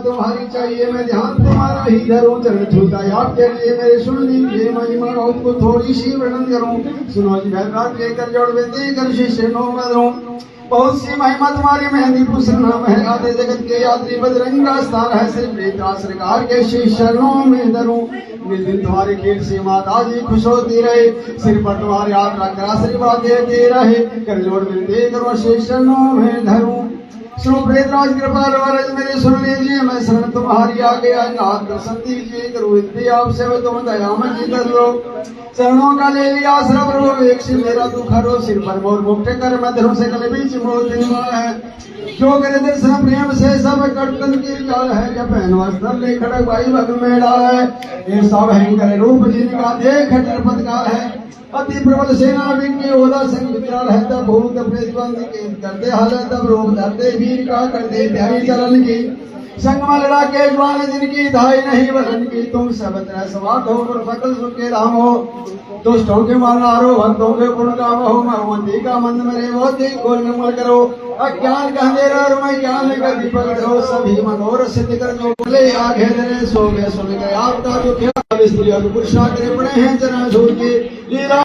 तुम्हारी चाहिए मैं ध्यान तुम्हारा ही धरूं चरण छूता याद के लिए मेरे सुन लीजिए महिमा बहुत को थोड़ी सी वर्णन करूं सुनो जी रात लेकर जोड़ बेदी कर शिष्य नो मरूं बहुत सी महिमा तुम्हारी मेहंदी पुष्ण नाम है आधे जगत के यात्री बजरंग का स्थान है सिर्फ नेता सरकार के शिष्यों में धरूं जिस दिन तुम्हारे खेल से माता जी खुश होती रहे सिर पर तुम्हारे हाथ रखकर आशीर्वाद देते रहे कर जोड़ बिंदे करो शिष्यों में धरूं सुनो प्रेतराज कृपाल वरज मेरे सुन लीजिए मैं शरण तुम्हारी आ गया नाथ दर्शन दीजिए करो इतनी आपसे मैं तुम दया में जी कर लो चरणों का ले लिया आश्रम रो एक से मेरा दुख हरो सिर पर मोर मुक्त कर मैं धरों से कल बीच मोर दिनवा है जो करे दर्शन प्रेम से सब कर्तन की जाल है जब पहन वस्त्र ले खड़क भाई भग मेला है ये सब भयंकर रूप जिनका देख नरपत का है अति प्रबल सेना विज्ञ ओदा संग विकराल है तब भूत प्रेतबंद के करते हाल तब रोग धरते वीर का करते प्यारी चरण की संग में लड़ा के जवान जिनकी धाई नहीं वलन की तुम सब तरह सवाद हो और सकल सुख के राम हो दुष्टों के मारनारो भक्तों के गुण काम हो मरवंती का मंद मरे मोती गोल नमल करो अज्ञान का अंधेरा और मैं ज्ञान का दीपक दो सभी मनोरथ सिद्ध कर जो बोले आगे धरे सो गए सुन गए आपका जो क्या स्त्री और पुरुषा करे पड़े हैं जना झूठ की लीला